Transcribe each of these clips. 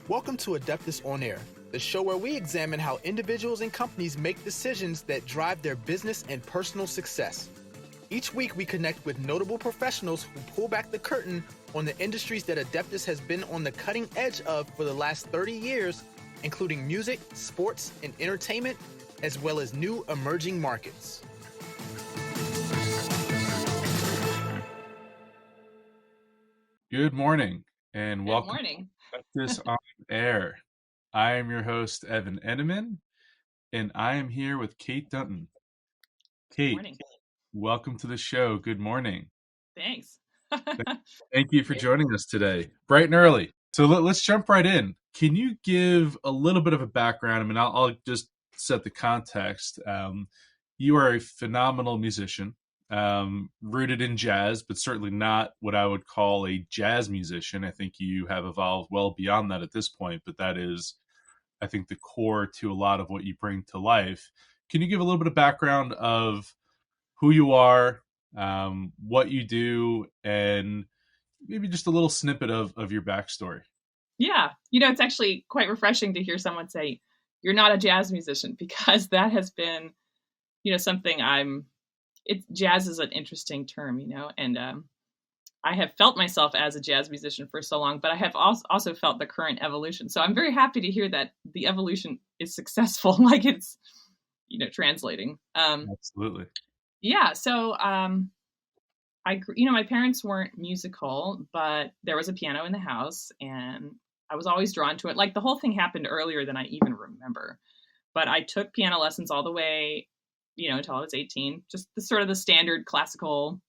Welcome to Adeptus On-Air, the show where we examine how individuals and companies make decisions that drive their business and personal success. Each week, we connect with notable professionals who pull back the curtain on the industries that Adeptus has been on the cutting edge of for the last 30 years, including music, sports, and entertainment, as well as new emerging markets. Good morning, and welcome morning. to Adeptus On-Air. I am your host, Eneman, and I am here with Kait Dunton. Kait, Morning. welcome to the show. Good morning. Thanks. Thank you for joining us today, bright and early. So let's jump right in. Can you give a little bit of a background? I mean, I'll just set the context. You are a phenomenal musician, rooted in jazz, but certainly not what I would call a jazz musician. I think you have evolved well beyond that at this point, but that is, I think, the core to a lot of what you bring to life. Can you give a little bit of background of who you are, what you do, and maybe just a little snippet of your backstory? Yeah. It's actually quite refreshing to hear someone say, you're not a jazz musician, because that has been, something jazz is an interesting term, and I have felt myself as a jazz musician for so long, but I have also felt the current evolution. So I'm very happy to hear that the evolution is successful, like it's, translating. Absolutely. Yeah. So, my parents weren't musical, but there was a piano in the house and I was always drawn to it. Like the whole thing happened earlier than I even remember, but I took piano lessons all the way, until I was 18, just the standard classical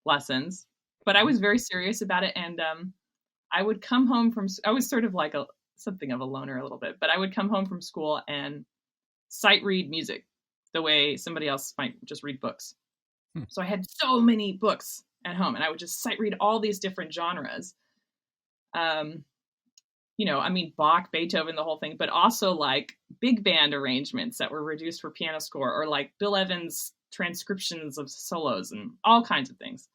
lessons, but I was very serious about it. And, I would come home I was sort of like something of a loner a little bit, but I would come home from school and sight read music the way somebody else might just read books. So I had so many books at home and I would just sight read all these different genres. Bach, Beethoven, the whole thing, but also like big band arrangements that were reduced for piano score, or like Bill Evans' transcriptions of solos and all kinds of things.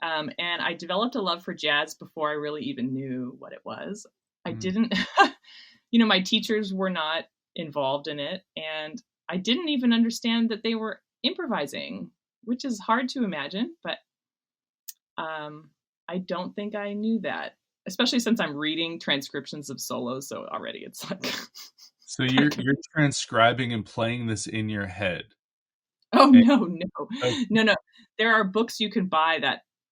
And I developed a love for jazz before I really even knew what it was. I didn't, my teachers were not involved in it, and I didn't even understand that they were improvising, which is hard to imagine, but I don't think I knew that, especially since I'm reading transcriptions of solos. So already it's like. So you're transcribing and playing this in your head. Oh, no. There are books you can buy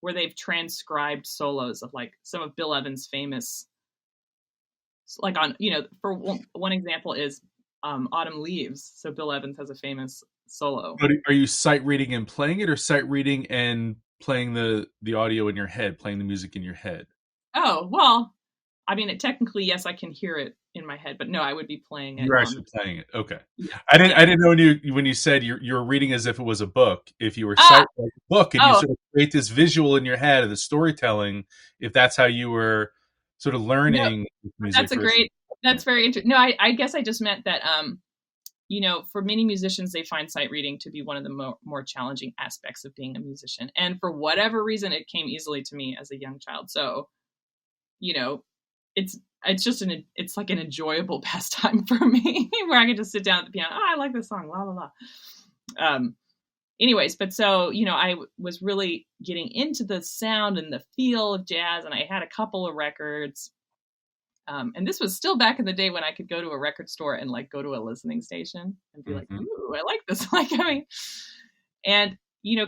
where they've transcribed solos of like some of Bill Evans' famous, like on, for one example is Autumn Leaves. So Bill Evans has a famous solo. But are you sight reading and playing it, or sight reading and playing the audio in your head, playing the music in your head? Oh, well, technically, yes, I can hear it in my head, but no, I would be playing it. You're actually playing it. Okay. Yeah. I didn't know when you said you're reading as if it was a book. If you were sight like a book and you sort of create this visual in your head of the storytelling, if that's how you were sort of learning music. That's very interesting. No, I guess I just meant that, for many musicians, they find sight reading to be one of the more challenging aspects of being a musician. And for whatever reason, it came easily to me as a young child. So, it's like an enjoyable pastime for me where I can just sit down at the piano. Oh, I like this song, la, la, la. Anyways, but so, I was really getting into the sound and the feel of jazz, and I had a couple of records. And this was still back in the day when I could go to a record store and like go to a listening station and be like, ooh, I like this. And,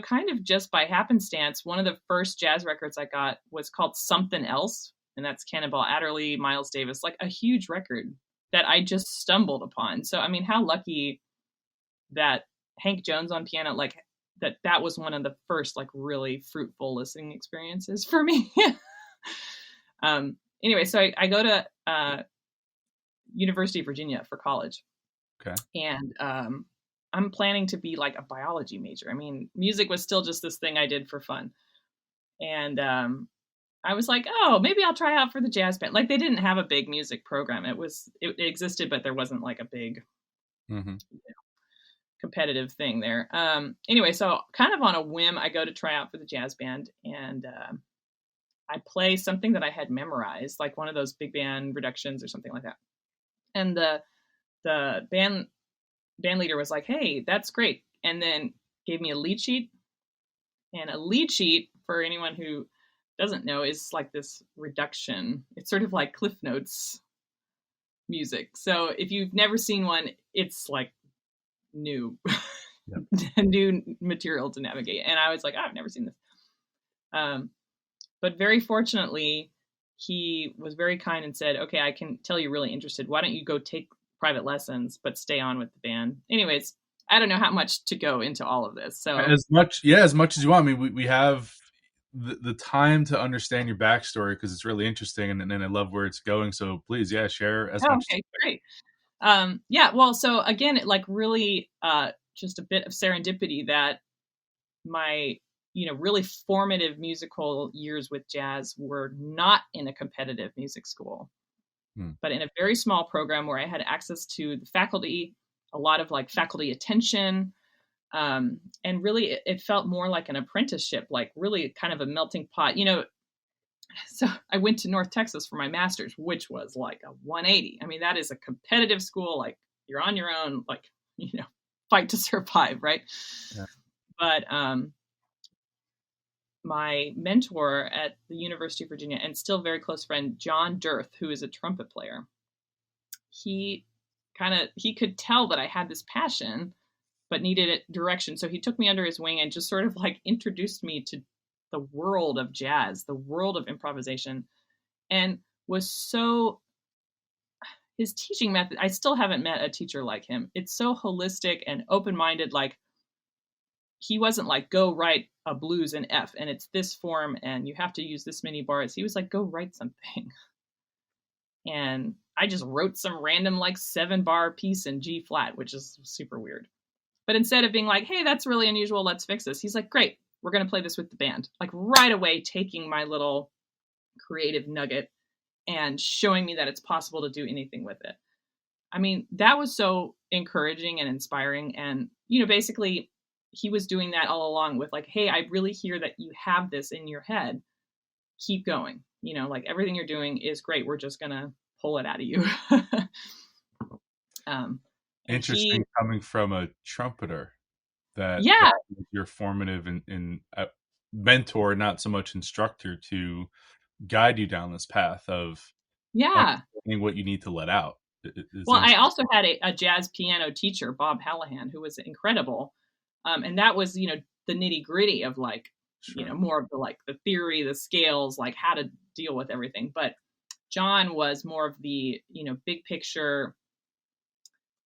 kind of just by happenstance, one of the first jazz records I got was called Something Else. And that's Cannonball Adderley, Miles Davis, like a huge record that I just stumbled upon. So, how lucky that Hank Jones on piano, like that was one of the first like really fruitful listening experiences for me. Anyway, so I go to University of Virginia for college. Okay. And I'm planning to be like a biology major. Music was still just this thing I did for fun. And I was like, oh, maybe I'll try out for the jazz band. Like they didn't have a big music program. It existed, but there wasn't like a big competitive thing there. Anyway, so kind of on a whim, I go to try out for the jazz band, and I play something that I had memorized, like one of those big band reductions or something like that. And the band leader was like, "Hey, that's great," and then gave me a lead sheet. And a lead sheet, for anyone who doesn't know, is like this reduction. It's sort of like Cliff Notes music. So if you've never seen one, it's like new, new material to navigate. And I was like, I've never seen this. But very fortunately, he was very kind and said, "Okay, I can tell you're really interested. Why don't you go take private lessons, but stay on with the band?" Anyways, I don't know how much to go into all of this. So as much as you want. I mean, we have the time to understand your backstory because it's really interesting, and I love where it's going. So please, share as much. Okay, great. Well, so again, it like really just a bit of serendipity that my really formative musical years with jazz were not in a competitive music school, but in a very small program where I had access to the faculty, a lot of like faculty attention, and really it felt more like an apprenticeship, like really kind of a melting pot. So I went to North Texas for my master's, which was like a 180. I mean, that is a competitive school. Like you're on your own, like, fight to survive. Right. Yeah. But, my mentor at the University of Virginia and still very close friend, John Dirth, who is a trumpet player, he could tell that I had this passion, but needed direction. So he took me under his wing and just sort of like introduced me to the world of jazz, the world of improvisation, and his teaching method, I still haven't met a teacher like him. It's so holistic and open-minded. Like he wasn't like, go write a blues in F and it's this form and you have to use this many bars. He was like, go write something. And I just wrote some random like 7-bar piece in G flat, which is super weird. But instead of being like, hey, that's really unusual, let's fix this, he's like, great, we're going to play this with the band. Like right away, taking my little creative nugget and showing me that it's possible to do anything with it. I mean, that was so encouraging and inspiring. And, basically he was doing that all along with like, hey, I really hear that you have this in your head. Keep going. Like everything you're doing is great. We're just going to pull it out of you. Interesting coming from a trumpeter that your formative and mentor, not so much instructor, to guide you down this path of understanding what you need to let out. Well, I also had a jazz piano teacher, Bob Hallahan, who was incredible. And that was, the nitty gritty of like, more of the like the theory, the scales, like how to deal with everything. But John was more of the, big picture,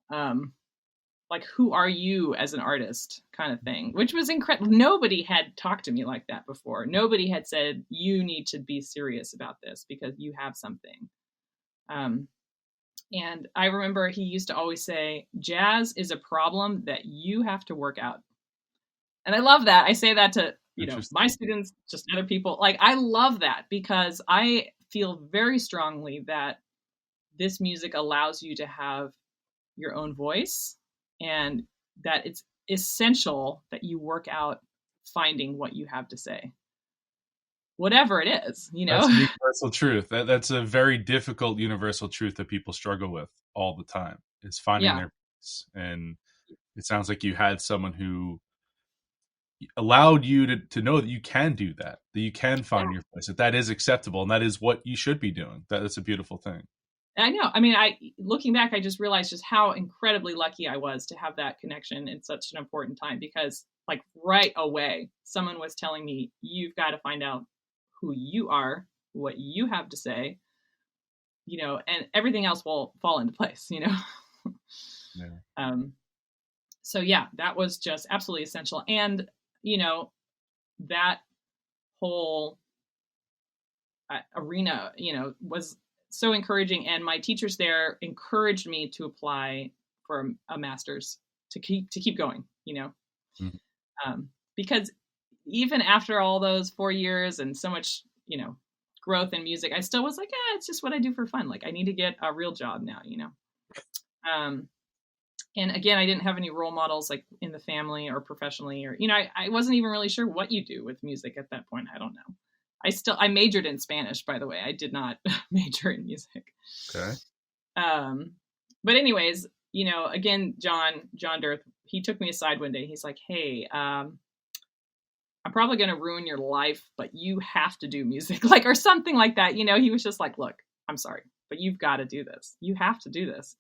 like, who are you as an artist kind of thing, which was incredible. Nobody had talked to me like that before. Nobody had said, you need to be serious about this because you have something. And I remember he used to always say, jazz is a problem that you have to work out. And I love that. I say that to, my students, just other people. Like, I love that because I feel very strongly that this music allows you to have your own voice and that it's essential that you work out finding what you have to say. Whatever it is, That's a universal truth. That's a very difficult universal truth that people struggle with all the time, is finding their voice. And it sounds like you had someone who allowed you to know that you can do that you can find your voice, that is acceptable, and that is what you should be doing. That's a beautiful thing. I know. I mean, looking back, I just realized just how incredibly lucky I was to have that connection in such an important time, because like right away, someone was telling me, you've got to find out who you are, what you have to say, and everything else will fall into place, So yeah, that was just absolutely essential. And, that whole arena, was so encouraging. And my teachers there encouraged me to apply for a master's to keep going, because even after all those 4 years and so much, growth in music, I still was like, it's just what I do for fun. Like I need to get a real job now, and again, I didn't have any role models like in the family or professionally, or, I wasn't even really sure what you do with music at that point. I don't know. I majored in Spanish, by the way. I did not major in music. Okay. But anyways, again, John Dirth, he took me aside one day. He's like, hey, I'm probably going to ruin your life, but you have to do music, like, or something like that. He was just like, look, I'm sorry, but you've got to do this. You have to do this.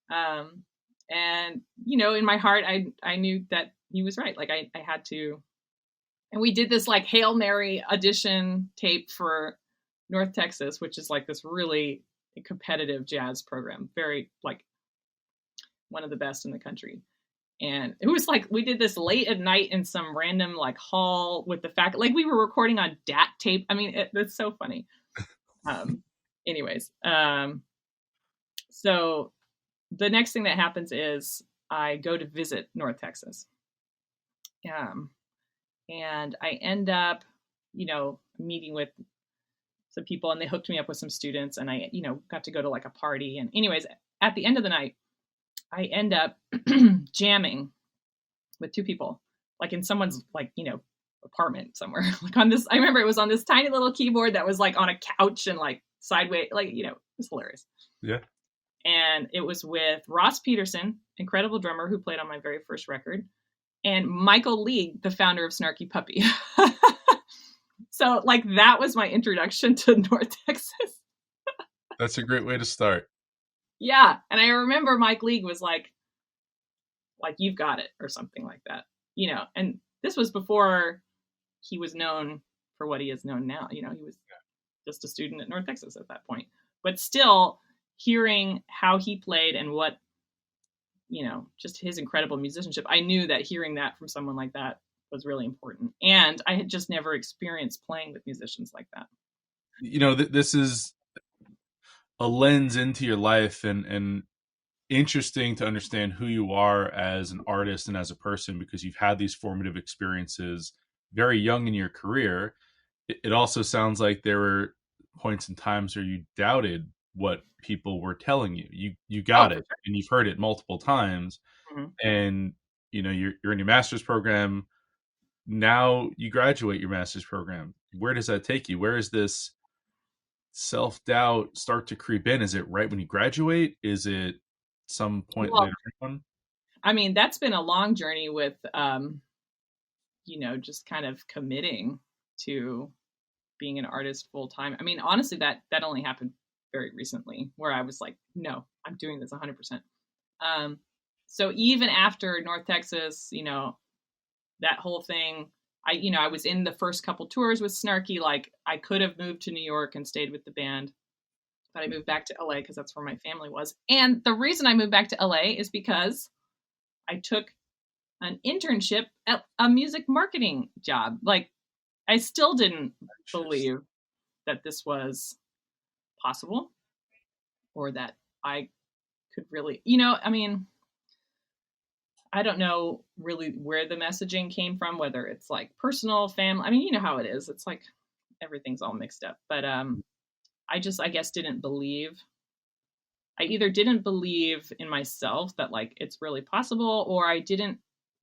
And, in my heart, I knew that he was right. Like I had to, and we did this like Hail Mary audition tape for North Texas, which is like this really competitive jazz program, very like one of the best in the country. And it was like, we did this late at night in some random like hall with the fact, like we were recording on DAT tape. I mean, it's so funny. Anyways, so the next thing that happens is I go to visit North Texas. And I end up, meeting with some people, and they hooked me up with some students, and I, got to go to like a party. And anyways, at the end of the night, I end up jamming with two people, like in someone's like, apartment somewhere. Like on this, I remember it was on this tiny little keyboard that was like on a couch and like sideways, like, it was hilarious. Yeah. And it was with Ross Peterson, incredible drummer who played on my very first record, and Michael League, the founder of Snarky Puppy. So like that was my introduction to North Texas. That's a great way to start. Yeah. And I remember Mike League was like, you've got it, or something like that, and this was before he was known for what he is known now. He was just a student at North Texas at that point, but still hearing how he played and what, just his incredible musicianship. I knew that hearing that from someone like that was really important. And I had just never experienced playing with musicians like that. This is a lens into your life, and interesting to understand who you are as an artist and as a person, because you've had these formative experiences very young in your career. It also sounds like there were points and times where you doubted what people were telling you. You got it, and you've heard it multiple times. Mm-hmm. And you're in your master's program now. You graduate your master's program. Where does that take you? Where is this self-doubt start to creep in? Is it right when you graduate? Is it some point later on? I mean, that's been a long journey with just kind of committing to being an artist full time. I mean, honestly, that only happened very recently, where I was like, no, I'm doing this 100%. So even after North Texas, that whole thing, I was in the first couple tours with Snarky. Like I could have moved to New York and stayed with the band, but I moved back to LA because that's where my family was. And the reason I moved back to LA is because I took an internship at a music marketing job. Like I still didn't believe that this was possible, or that I could really, I mean, I don't know really where the messaging came from, whether it's like personal, family. I mean, you know how it is. It's like everything's all mixed up. But I guess didn't believe. I either didn't believe in myself that like it's really possible, or I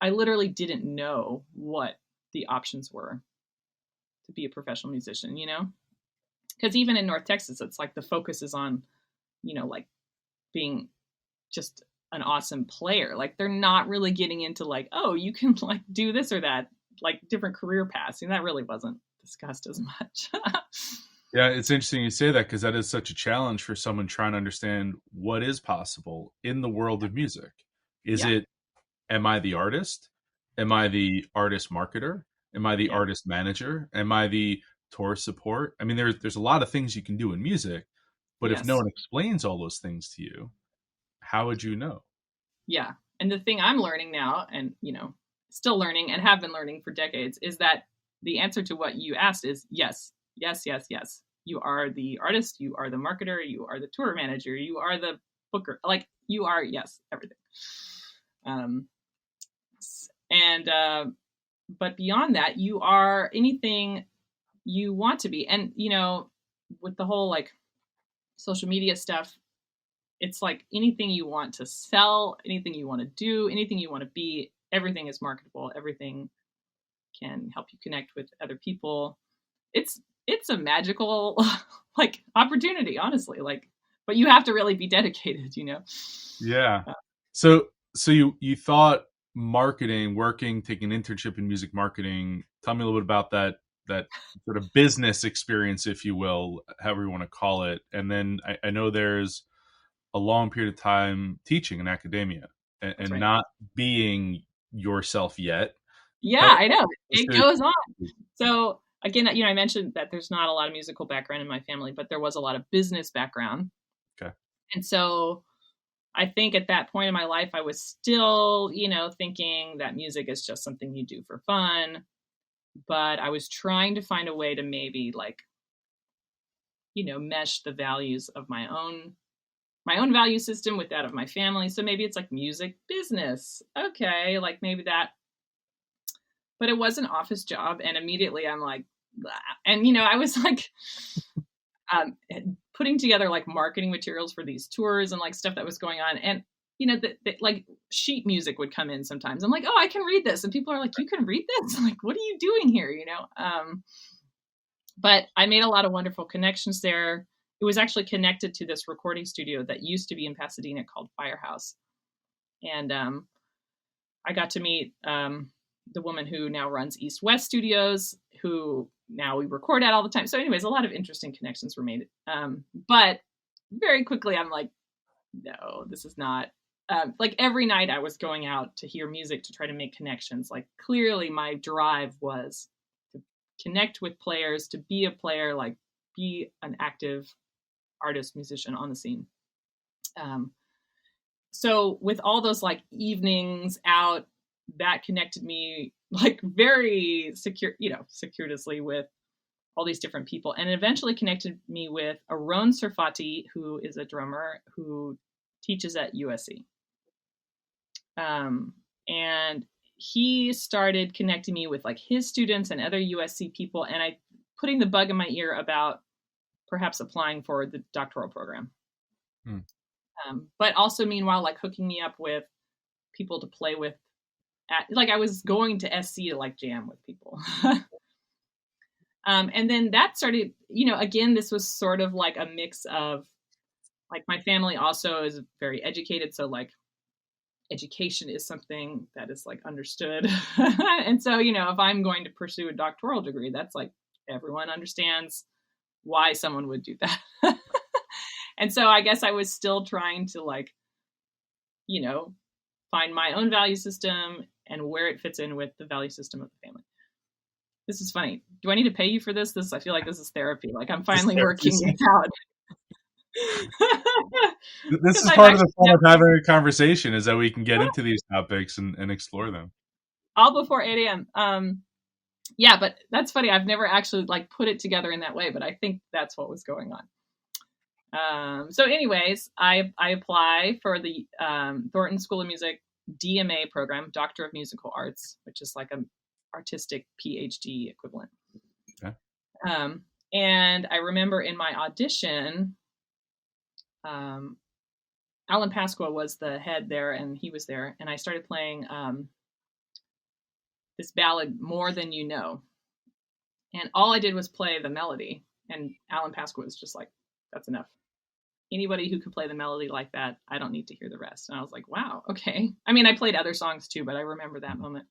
literally didn't know what the options were to be a professional musician, because even in North Texas, it's like the focus is on, like being just an awesome player. Like they're not really getting into like, oh, you can like do this or that, like different career paths. And that really wasn't discussed as much. Yeah, it's interesting you say that, because that is such a challenge for someone trying to understand what is possible in the world of music. Am I the artist? Am I the artist marketer? Am I the artist manager? Am I the tour support? I mean, there's a lot of things you can do in music, but if no one explains all those things to you, how would you know? Yeah. And the thing I'm learning now, and, still learning and have been learning for decades, is that the answer to what you asked is yes, yes, yes, yes. You are the artist. You are the marketer. You are the tour manager. You are the booker. Like you are, yes, everything. But beyond that, you are anything you want to be. And, with the whole like social media stuff, it's like anything you want to sell, anything you want to do, anything you want to be, everything is marketable. Everything can help you connect with other people. It's it's a magical like opportunity, honestly. Like, but you have to really be dedicated, you know? Yeah. So you thought marketing, taking an internship in music marketing. Tell me a little bit about that sort of business experience, if you will, however you want to call it. And then I know there's a long period of time teaching in academia That's and right. not being yourself yet. Yeah, Tell I know. It us- goes on. So again, you know, I mentioned that there's not a lot of musical background in my family, but there was a lot of business background. Okay. And so I think at that point in my life, I was still, you know, thinking that music is just something you do for fun. But I was trying to find a way to maybe like, you know, mesh the values of my own value system with that of my family. So maybe it's like music business. Okay, like maybe that. But it was an office job, and immediately I'm like, blah. And you know, I was like um, putting together like marketing materials for these tours and like stuff that was going on. And you know, like sheet music would come in sometimes. I'm like, oh, I can read this, and people are like, you can read this? I'm like, what are you doing here? You know. But I made a lot of wonderful connections there. It was actually connected to this recording studio that used to be in Pasadena called Firehouse. And I got to meet the woman who now runs East West Studios, who now we record at all the time. So anyways, a lot of interesting connections were made. But very quickly, I'm like, no, this is not. Like every night I was going out to hear music to try to make connections. Like clearly my drive was to connect with players, to be a player, like be an active artist, musician on the scene. So with all those like evenings out, that connected me like very circuitously with all these different people, and eventually connected me with Aron Surfati, who is a drummer who teaches at USC. And he started connecting me with like his students and other USC people, and I putting the bug in my ear about perhaps applying for the doctoral program. But also meanwhile, like hooking me up with people to play with like I was going to SC to like jam with people. And then that started, you know, again, this was sort of like a mix of like my family also is very educated. So like education is something that is like understood. And so, you know, if I'm going to pursue a doctoral degree, that's like everyone understands why someone would do that. And so I guess I was still trying to like, you know, find my own value system and where it fits in with the value system of the family. This is funny. Do I need to pay you for this? I feel like this is therapy. Like I'm finally working this out. This is part of the fun of having a conversation, is that we can get into these topics and explore them. All before 8 a.m. Yeah, but that's funny. I've never actually like put it together in that way, but I think that's what was going on. So anyways, I apply for the Thornton School of Music DMA program, Doctor of Musical Arts, which is like an artistic PhD equivalent. Okay. And I remember in my audition, Alan Pasqua was the head there, and he was there, and I started playing this ballad, More Than You Know. And all I did was play the melody, and Alan Pasqua was just like, that's enough. Anybody who could play the melody like that, I don't need to hear the rest. And I was like, wow, okay. I mean, I played other songs too, but I remember that moment.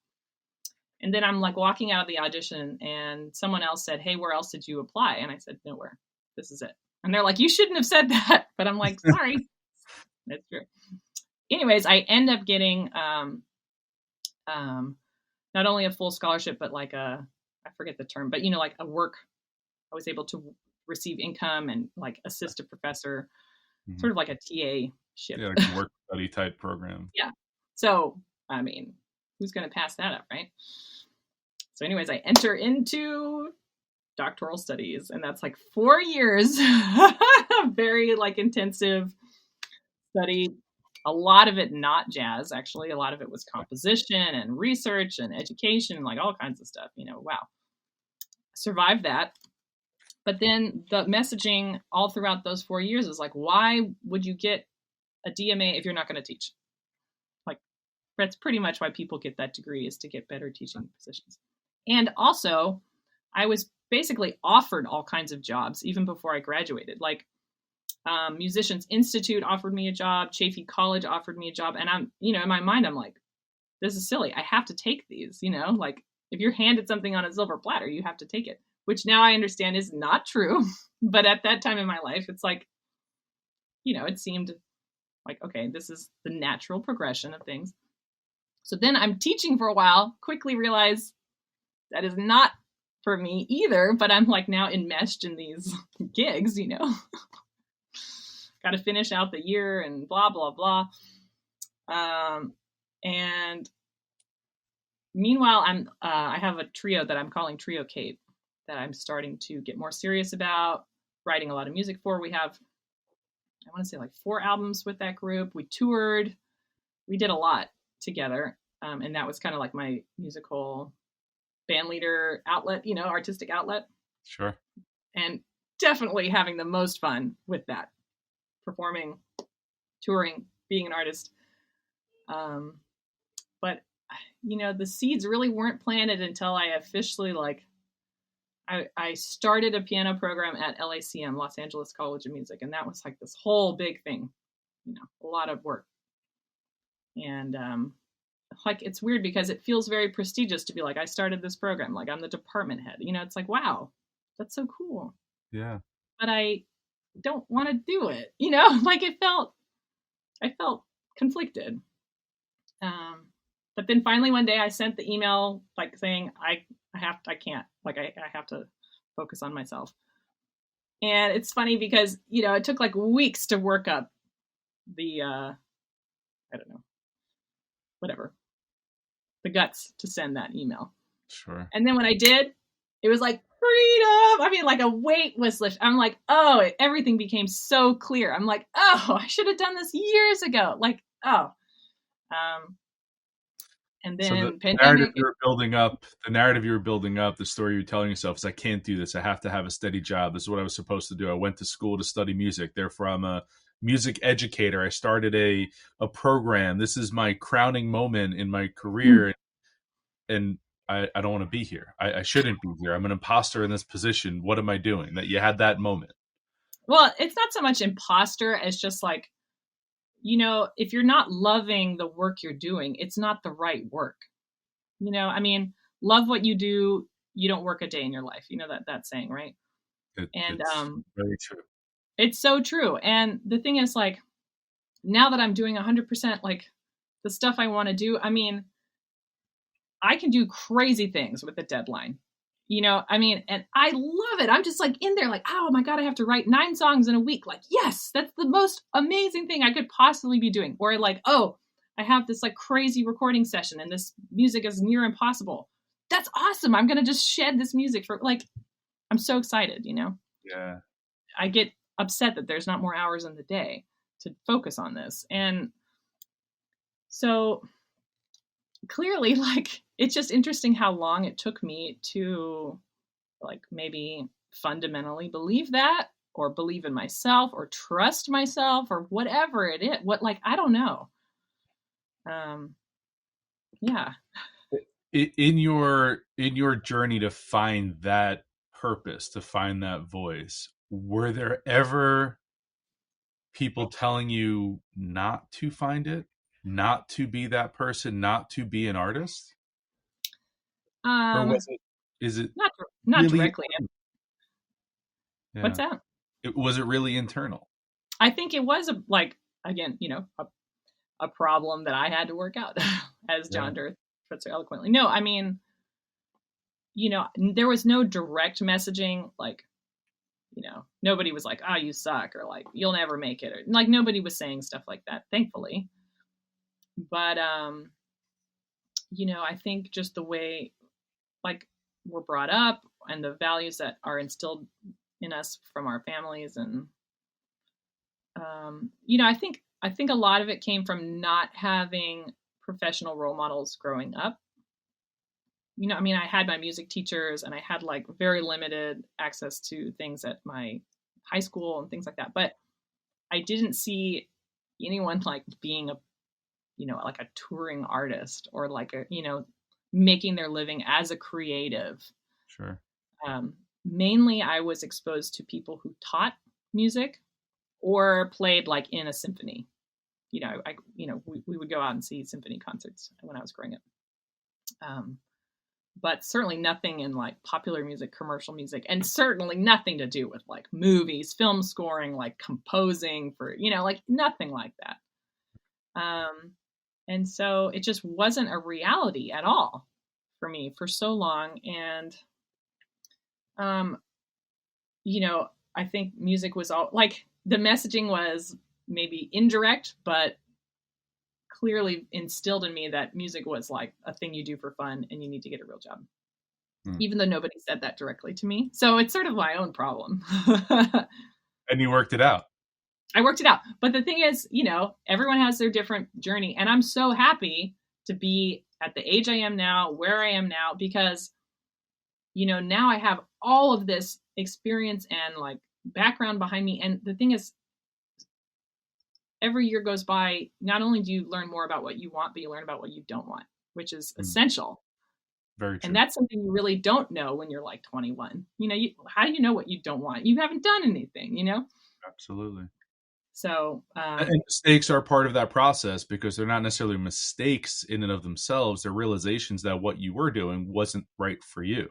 And then I'm like walking out of the audition, and someone else said, hey, where else did you apply? And I said, nowhere. This is it. And they're like, you shouldn't have said that. But I'm like, sorry. That's true. Anyways, I end up getting not only a full scholarship, but like I forget the term, but you know, like a work, I was able to receive income and like assist a professor, sort of like a TA ship. Yeah, like a work study type program. Yeah. So, I mean, who's going to pass that up, right? So anyways, I enter into doctoral studies, and that's like 4 years, very like intensive study. A lot of it not jazz, actually. A lot of it was composition and research and education, like all kinds of stuff, you know, wow. Survived that. But then the messaging all throughout those 4 years is like, why would you get a DMA if you're not going to teach? Like, that's pretty much why people get that degree, is to get better teaching positions. And also, I was basically offered all kinds of jobs even before I graduated. Like Musicians Institute offered me a job, Chaffey College offered me a job, and I'm, in my mind, I'm like, this is silly. I have to take these, like if you're handed something on a silver platter, you have to take it, which now I understand is not true. But at that time in my life, it's like, it seemed like, okay, this is the natural progression of things. So then I'm teaching for a while, quickly realize that is not for me either, but I'm like now enmeshed in these gigs, got to finish out the year and blah, blah, blah. And meanwhile, I have a trio that I'm calling Trio Kait that I'm starting to get more serious about, writing a lot of music for. We have, I want to say like 4 albums with that group. We toured, we did a lot together. And that was kind of like my musical band leader outlet, artistic outlet. Sure. And definitely having the most fun with that, performing, touring, being an artist. But the seeds really weren't planted until I officially I started a piano program at LACM, Los Angeles College of Music. And that was like this whole big thing, a lot of work. And it's weird because it feels very prestigious to be like, I started this program, like I'm the department head. It's like, wow, that's so cool. Yeah. But I don't want to do it. I felt conflicted. But then finally one day I sent the email saying I have to focus on myself. And it's funny because, it took weeks to work up the, I don't know, whatever, the guts to send that email. Sure. And then when I did, it was like freedom. I mean, a weight was lifted. I'm like, oh, everything became so clear. I'm like, oh, I should have done this years ago. And then so the pandemic. narrative you were building up, the story you're telling yourself is, I can't do this. I have to have a steady job. This is what I was supposed to do. I went to school to study music. Therefore, I'm a music educator. I started a program. This is my crowning moment in my career. And I don't want to be here. I shouldn't be here. I'm an imposter in this position. What am I doing? That you had that moment. Well, it's not so much imposter as just if you're not loving the work you're doing, it's not the right work. Love what you do. You don't work a day in your life. That saying, right? It's very true. It's so true. And the thing is, now that I'm doing 100%, the stuff I want to do, I can do crazy things with a deadline. And I love it. I'm just in there oh my God, I have to write 9 songs in a week. Yes, that's the most amazing thing I could possibly be doing. Or oh, I have this crazy recording session and this music is near impossible. That's awesome. I'm going to just shed this music for I'm so excited, Yeah. I get upset that there's not more hours in the day to focus on this. And so clearly, it's just interesting how long it took me to maybe fundamentally believe that, or believe in myself, or trust myself, or whatever it is. I don't know. Yeah. In your journey to find that purpose, to find that voice, were there ever people telling you not to find it, not to be that person, not to be an artist? Or is it not really directly? Yeah. What's that? Was it really internal? I think it was a problem that I had to work out, as John Dirth put so eloquently. No, there was no direct messaging, nobody was like, oh, you suck, or you'll never make it, or nobody was saying stuff like that, thankfully. But I think just the way we're brought up and the values that are instilled in us from our families, and I think a lot of it came from not having professional role models growing up. I had my music teachers, and I had very limited access to things at my high school and things like that. But I didn't see anyone being a touring artist, or making their living as a creative. Sure. mainly I was exposed to people who taught music or played like in a symphony. We would go out and see symphony concerts when I was growing up. But certainly nothing in like popular music, commercial music, and certainly nothing to do with like movies, film scoring, like composing for, like nothing like that. And so it just wasn't a reality at all for me for so long. And, I think music was all like the messaging was maybe indirect, but clearly instilled in me that music was like a thing you do for fun and you need to get a real job, even though nobody said that directly to me. So it's sort of my own problem. And you worked it out. I worked it out. But the thing is, everyone has their different journey. And I'm so happy to be at the age I am now, where I am now, because, now I have all of this experience and like background behind me. And the thing is, every year goes by, not only do you learn more about what you want, but you learn about what you don't want, which is essential. Very true. And that's something you really don't know when you're like 21. How do you know what you don't want? You haven't done anything, Absolutely. So, and mistakes are part of that process because they're not necessarily mistakes in and of themselves. They're realizations that what you were doing wasn't right for you.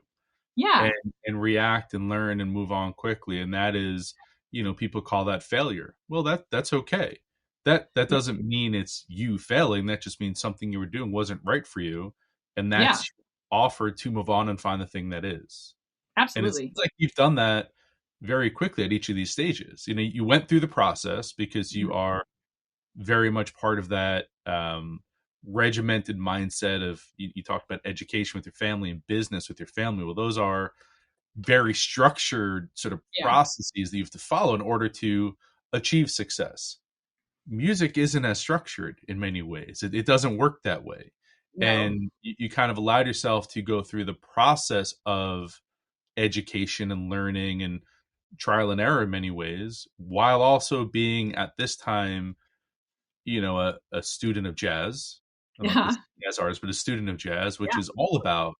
Yeah. And react and learn and move on quickly. And that is, people call that failure. Well, that's okay. That doesn't mean it's you failing. That just means something you were doing wasn't right for you. And that's offered to move on and find the thing that is. Absolutely. And it's like you've done that very quickly at each of these stages. You went through the process because you are very much part of that regimented mindset of, you talked about education with your family and business with your family. Well, those are very structured sort of processes that you have to follow in order to achieve success. Music isn't as structured in many ways. It doesn't work that way. No. And you kind of allowed yourself to go through the process of education and learning and trial and error in many ways, while also being at this time, a student of jazz, not a jazz artist, but a student of jazz, which is all about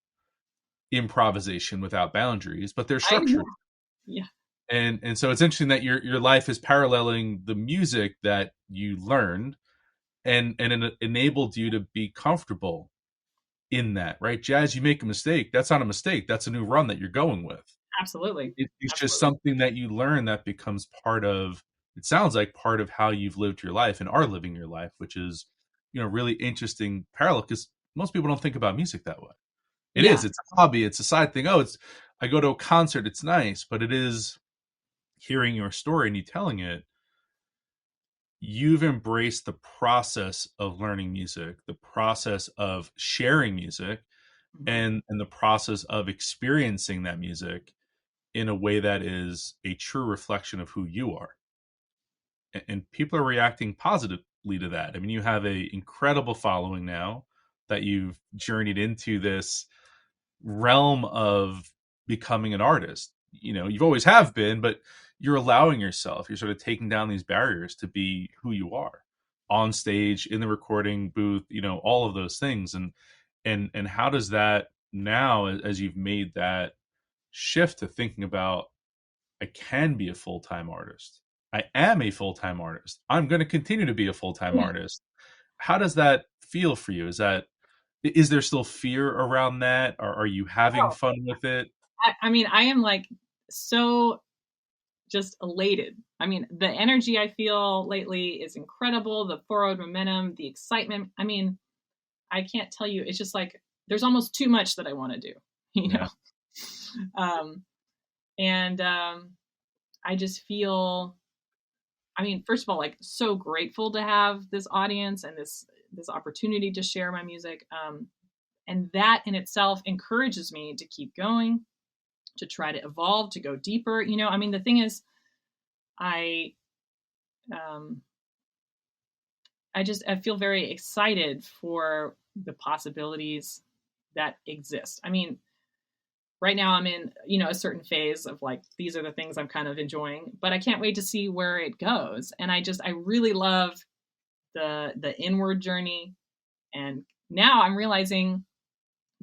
improvisation without boundaries, but they're structured. Yeah. And so it's interesting that your life is paralleling the music that you learned and it enabled you to be comfortable in that, right? Jazz, you make a mistake. That's not a mistake. That's a new run that you're going with. Absolutely. It's just something that you learn that becomes part of, it sounds like part of how you've lived your life and are living your life, which is, really interesting parallel because most people don't think about music that way. It is. It's a hobby. It's a side thing. I go to a concert. It's nice, but it is hearing your story and you telling it. You've embraced the process of learning music, the process of sharing music, and the process of experiencing that music in a way that is a true reflection of who you are. And people are reacting positively to that. I mean, you have an incredible following now that you've journeyed into this realm of becoming an artist. You've always have been, but you're allowing yourself, you're sort of taking down these barriers to be who you are on stage, in the recording booth, all of those things. And how does that now, as you've made that shift to thinking about, I can be a full-time artist. I am a full-time artist. I'm going to continue to be a full-time artist. How does that feel for you? Is there still fear around that? Or are you having fun with it? I mean, I am like so just elated. I mean, the energy I feel lately is incredible. The forward momentum, the excitement. I mean, I can't tell you. It's just like, there's almost too much that I want to do, I just feel, I mean, first of all, like so grateful to have this audience and this opportunity to share my music. And that in itself encourages me to keep going, to try to evolve, to go deeper. I mean, the thing is, I feel very excited for the possibilities that exist. I mean, right now I'm in, a certain phase of like, these are the things I'm kind of enjoying, but I can't wait to see where it goes. And I really love the inward journey. And now I'm realizing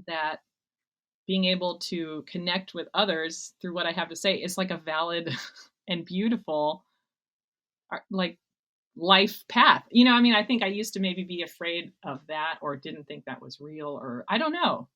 that being able to connect with others through what I have to say is like a valid and beautiful, like, life path. I mean, I think I used to maybe be afraid of that, or didn't think that was real, or I don't know.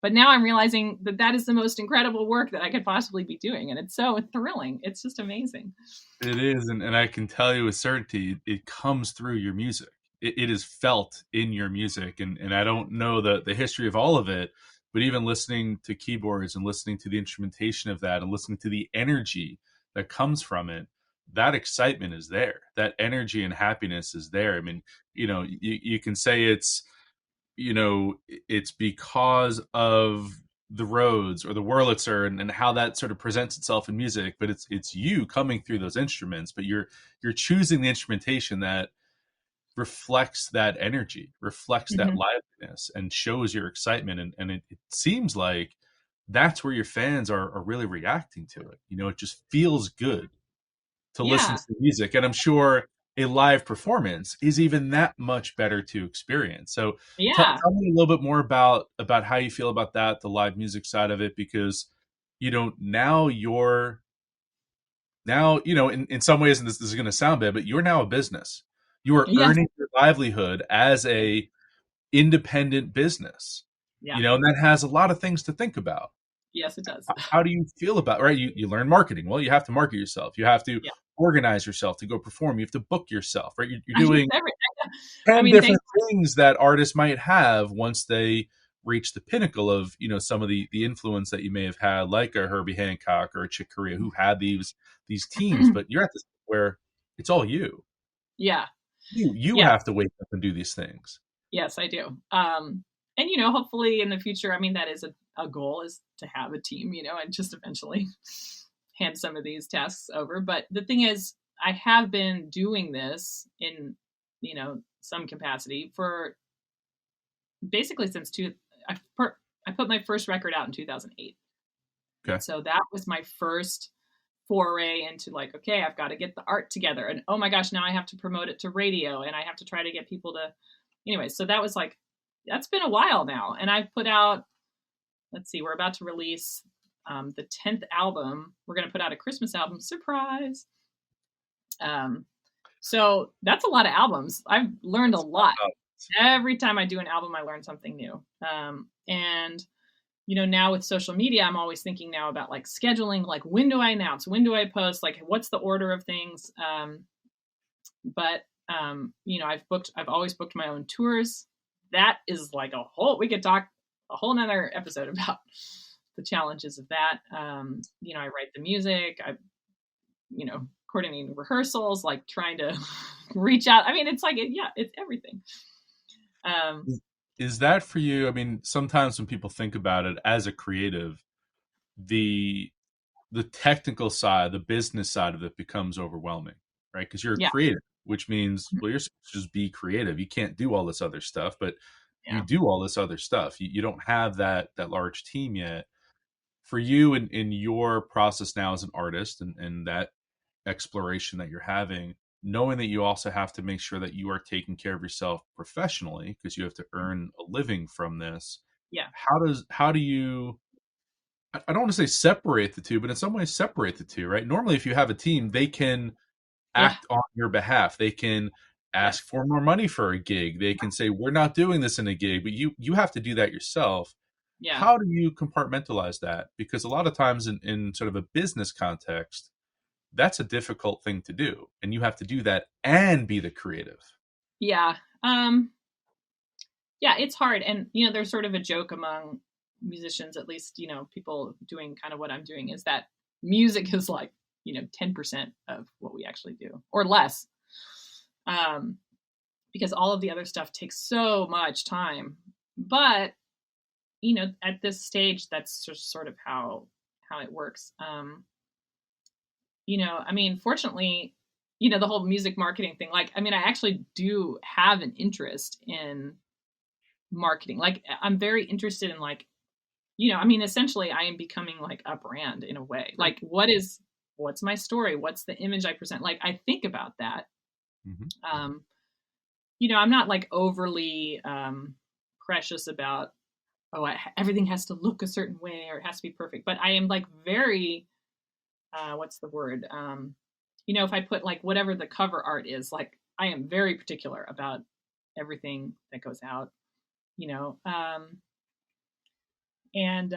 But now I'm realizing that that is the most incredible work that I could possibly be doing. And it's so thrilling. It's just amazing. It is. And I can tell you with certainty, it comes through your music. It is felt in your music. And I don't know the history of all of it, but even listening to keyboards and listening to the instrumentation of that and listening to the energy that comes from it, that excitement is there. That energy and happiness is there. I mean, you can say it's because of the Rhodes or the Wurlitzer and how that sort of presents itself in music, but it's you coming through those instruments, but you're choosing the instrumentation that reflects that energy, reflects that liveliness, and shows your excitement. And it seems like that's where your fans are really reacting to it. It just feels good to listen Yeah. to the music. And I'm sure a live performance is even that much better to experience. So tell Yeah. me a little bit more about how you feel about that, the live music side of it, because, in some ways, and this is going to sound bad, but you're now a business. You are Yes. earning your livelihood as a independent business, Yeah. and that has a lot of things to think about. Yes, it does. How do you feel about, right? You learn marketing. Well, you have to market yourself. You have to Yeah. organize yourself to go perform. You have to book yourself, right? You're I use doing everything. I 10 mean, thanks. different things that artists might have once they reach the pinnacle of, some of the influence that you may have had, like a Herbie Hancock or a Chick Corea, who had these teams, but you're at this where it's all you. Yeah. You Yeah. have to wake up and do these things. Yes, I do. And hopefully in the future, I mean, that is a goal, is to have a team, and just eventually hand some of these tasks over. But the thing is, I have been doing this in, some capacity for basically since I put my first record out in 2008. Okay. And so that was my first foray into, like, okay, I've got to get the art together, and oh my gosh, now I have to promote it to radio, and I have to try to get people to, anyway. So that was like, that's been a while now. And I've put out, let's see, we're about to release the 10th album. We're going to put out a Christmas album, surprise. So that's a lot of albums. I've learned a lot. Every time I do an album, I learn something new. And now with social media, I'm always thinking now about, like, scheduling, like, when do I announce, when do I post, like, what's the order of things? But I've always booked my own tours. That is like we could talk a whole nother episode about the challenges of that. I write the music, I coordinating rehearsals, like trying to reach out. I mean, it's like, it's everything. Is that for you? I mean, sometimes when people think about it as a creative, the technical side, the business side of it becomes overwhelming, right? Because you're a creative, which means, well, you're supposed to just be creative. You can't do all this other stuff, but you do all this other stuff. You don't have that large team yet. For you, in your process now as an artist, and that exploration that you're having, knowing that you also have to make sure that you are taking care of yourself professionally, because you have to earn a living from this. Yeah. How do you, I don't want to say separate the two, but in some ways separate the two, right? Normally, if you have a team, they can act on your behalf. They can ask for more money for a gig. They can say, we're not doing this in a gig, but you have to do that yourself. Yeah. How do you compartmentalize that? Because a lot of times in sort of a business context, that's a difficult thing to do. And you have to do that and be the creative. Yeah. Yeah, it's hard. And, there's sort of a joke among musicians, at least, people doing kind of what I'm doing, is that music is like, 10% of what we actually do, or less. Because all of the other stuff takes so much time. But, at this stage, that's just sort of how it works. I mean, fortunately, the whole music marketing thing, like, I mean, I actually do have an interest in marketing. Like, I'm very interested in, like, I mean, essentially I am becoming like a brand in a way. Like, what's my story? What's the image I present? Like, I think about that. I'm not like overly precious about everything has to look a certain way or it has to be perfect. But I am like very, what's the word? If I put like whatever the cover art is, like I am very particular about everything that goes out, and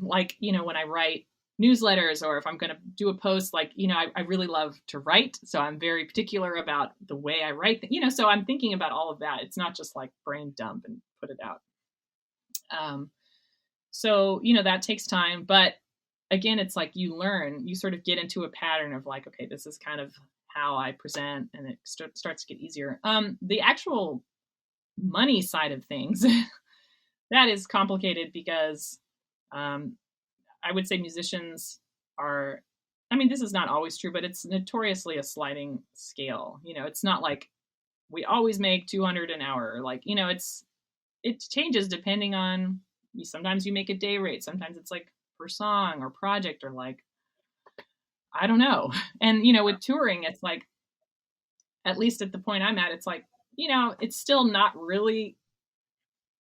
like, when I write newsletters or if I'm going to do a post, like, I really love to write. So I'm very particular about the way I write, so I'm thinking about all of that. It's not just like brain dump and put it out. So, that takes time, but again, it's like you sort of get into a pattern of like, okay, this is kind of how I present, and it starts to get easier. The actual money side of things, that is complicated because I would say musicians are, this is not always true, but it's notoriously a sliding scale. It's not like we always make 200 an hour. Like, it changes depending on, sometimes you make a day rate. Sometimes it's like per song or project or like, I don't know. And, with touring, it's like, at least at the point I'm at, it's like, it's still not really,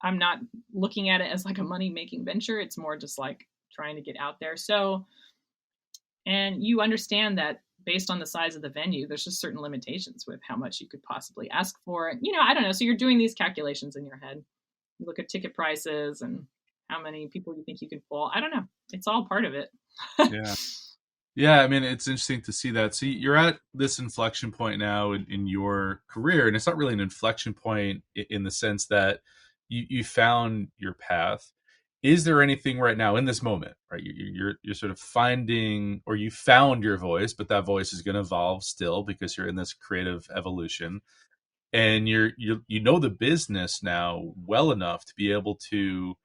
I'm not looking at it as like a money making venture. It's more just like trying to get out there. So, and you understand that based on the size of the venue, there's just certain limitations with how much you could possibly ask for. I don't know. So you're doing these calculations in your head. You look at ticket prices and how many people you think you can pull. I don't know. It's all part of it. Yeah. Yeah, it's interesting to see that. So you're at this inflection point now in your career, and it's not really an inflection point in the sense that you found your path. Is there anything right now in this moment, right? You're sort of finding, or you found your voice, but that voice is going to evolve still because you're in this creative evolution, and you know the business now well enough to be able to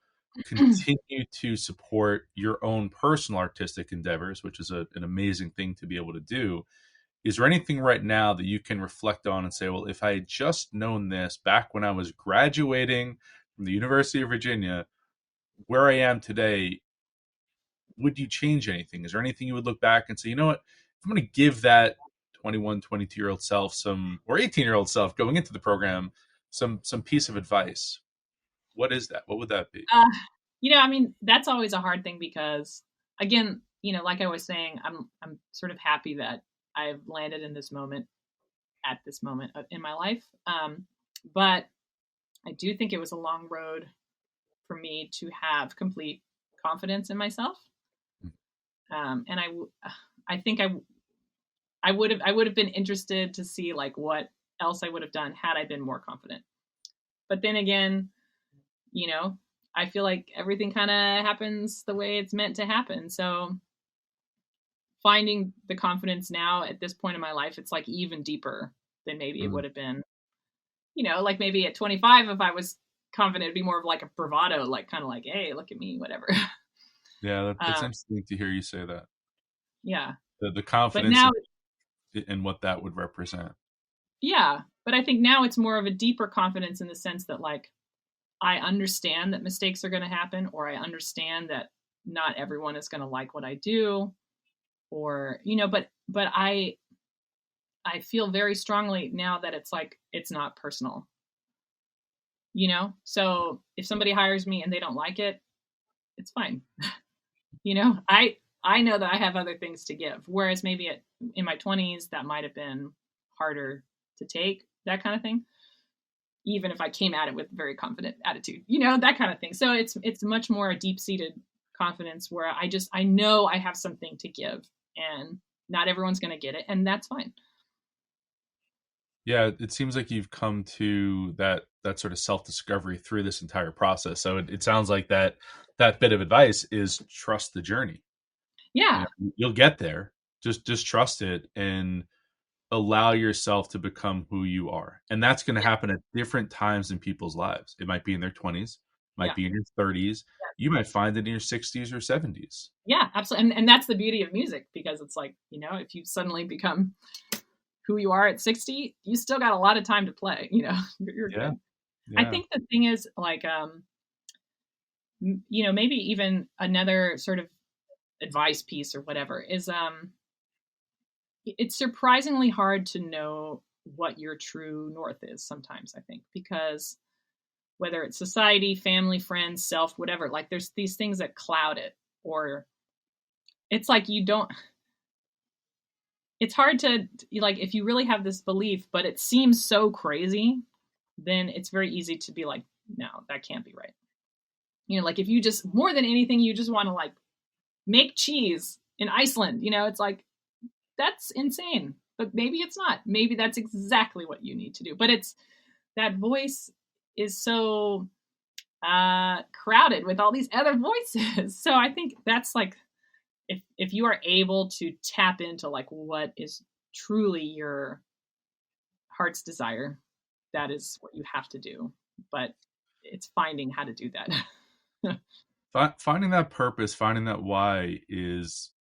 continue to support your own personal artistic endeavors, which is an amazing thing to be able to do. Is there anything right now that you can reflect on and say, well, if I had just known this back when I was graduating from the University of Virginia, where I am today, would you change anything? Is there anything you would look back and say, you know what, if I'm going to give that 21, 22-year-old self or 18-year-old self going into the program, some piece of advice, what is that? What would that be? That's always a hard thing because, again, like I was saying, I'm sort of happy that I've landed in this moment at this moment in my life. But I do think it was a long road for me to have complete confidence in myself. And I think I would have been interested to see like what else I would have done had I been more confident. But then again, I feel like everything kind of happens the way it's meant to happen. So finding the confidence now at this point in my life, it's like even deeper than maybe it would have been, like maybe at 25, if I was confident, it'd be more of like a bravado, like kind of like, hey, look at me, whatever. Yeah, that's interesting to hear you say that. Yeah. The confidence now, and what that would represent. Yeah. But I think now it's more of a deeper confidence in the sense that like, I understand that mistakes are going to happen, or I understand that not everyone is going to like what I do, or, but I feel very strongly now that it's like, it's not personal, so if somebody hires me and they don't like it, it's fine. I know that I have other things to give, whereas maybe in my 20s, that might've been harder to take, that kind of thing. Even if I came at it with a very confident attitude, that kind of thing. So it's much more a deep-seated confidence where I know I have something to give, and not everyone's going to get it, and that's fine. Yeah, it seems like you've come to that sort of self-discovery through this entire process. So it sounds like that bit of advice is trust the journey. Yeah. You'll get there. Just trust it and allow yourself to become who you are. And that's going to happen at different times in people's lives. It might be in their 20s, might be in your 30s. Yeah. You might find it in your 60s or 70s. Yeah, absolutely. And that's the beauty of music, because it's like, if you suddenly become who you are at 60, you still got a lot of time to play, you're good. Yeah. I think the thing is like, maybe even another sort of advice piece or whatever is, it's surprisingly hard to know what your true north is sometimes, I think, because whether it's society, family, friends, self, whatever, like there's these things that cloud it, or it's like it's hard to, like, if you really have this belief, but it seems so crazy, then it's very easy to be like, no, that can't be right. Like if you just, more than anything, you just want to like make cheese in Iceland, it's like, that's insane, but maybe it's not. Maybe that's exactly what you need to do. But that voice is so crowded with all these other voices. So I think that's like, if you are able to tap into like what is truly your heart's desire, that is what you have to do. But it's finding how to do that. Finding that purpose, finding that why is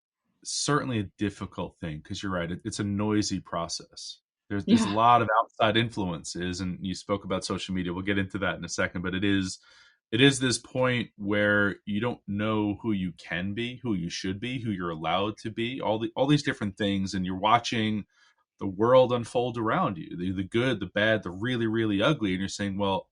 certainly a difficult thing, because you're right. It's a noisy process. There's a lot of outside influences, and you spoke about social media. We'll get into that in a second, but it is this point where you don't know who you can be, who you should be, who you're allowed to be, all these different things, and you're watching the world unfold around you, the good, the bad, the really, really ugly, and you're saying, well,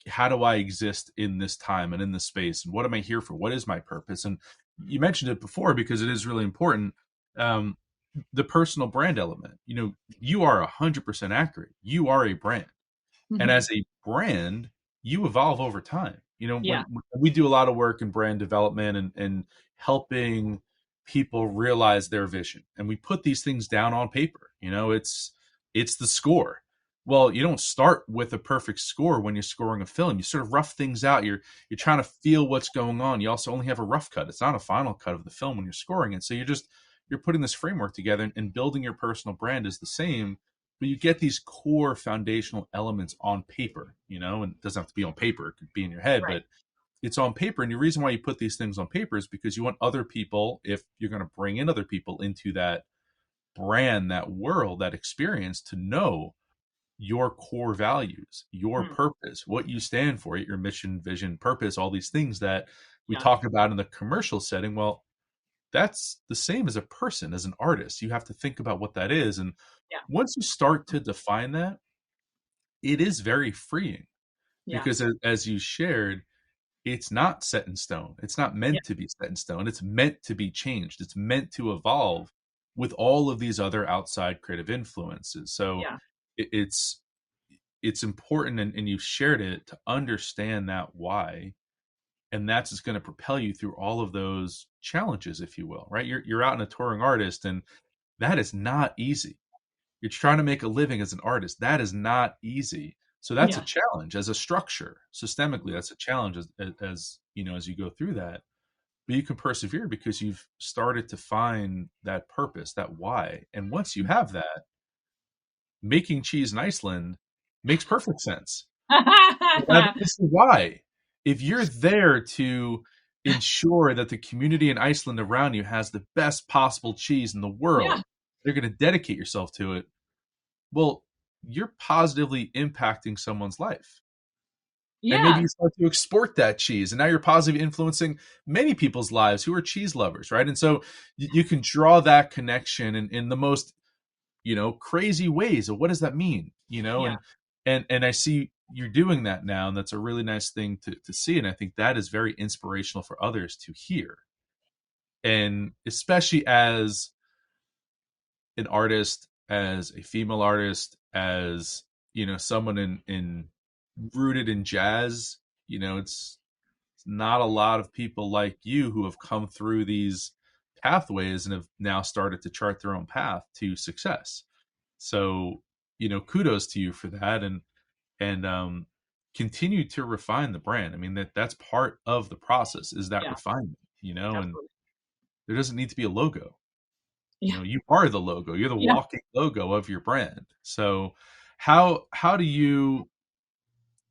how do I exist in this time and in this space? And what am I here for? What is my purpose? And you mentioned it before because it is really important. The personal brand element, you are 100% accurate. You are a brand. Mm-hmm. And as a brand, you evolve over time. Yeah. When we do a lot of work in brand development and helping people realize their vision, and we put these things down on paper, it's the score. Well, you don't start with a perfect score when you're scoring a film. You sort of rough things out. You're trying to feel what's going on. You also only have a rough cut. It's not a final cut of the film when you're scoring it. So you're putting this framework together, and building your personal brand is the same, but you get these core foundational elements on paper, and it doesn't have to be on paper. It could be in your head, right. But it's on paper. And the reason why you put these things on paper is because you want other people, if you're going to bring in other people into that brand, that world, that experience, to know your core values, your purpose, what you stand for, your mission, vision, purpose, all these things that we talk about in the commercial setting. Well, that's the same as a person, as an artist. You have to think about what that is. And once you start to define that, it is very freeing, because as you shared, it's not set in stone. It's not meant to be set in stone. It's meant to be changed. It's meant to evolve with all of these other outside creative influences. So it's important, and you've shared it, to understand that why. And that's just going to propel you through all of those challenges, if you will, right? You're out and a touring artist, and that is not easy. You're trying to make a living as an artist. That is not easy. So that's a challenge as a structure. Systemically, that's a challenge as you go through that. But you can persevere because you've started to find that purpose, that why. And once you have that, making cheese in Iceland makes perfect sense. This is why. If you're there to ensure that the community in Iceland around you has the best possible cheese in the world, you're going to dedicate yourself to it. Well, you're positively impacting someone's life. And maybe you start to export that cheese, and now you're positively influencing many people's lives who are cheese lovers, right? And so you can draw that connection in the most, crazy ways of what does that mean, and I see you're doing that now, and that's a really nice thing to see. And I think that is very inspirational for others to hear. And especially as an artist, as a female artist, as, someone in rooted in jazz, it's not a lot of people like you who have come through these pathways and have now started to chart their own path to success. So, kudos to you for that, and continue to refine the brand. I mean, that's part of the process, is that refinement, Absolutely. And there doesn't need to be a logo. You are the logo. You're the walking logo of your brand. So how do you,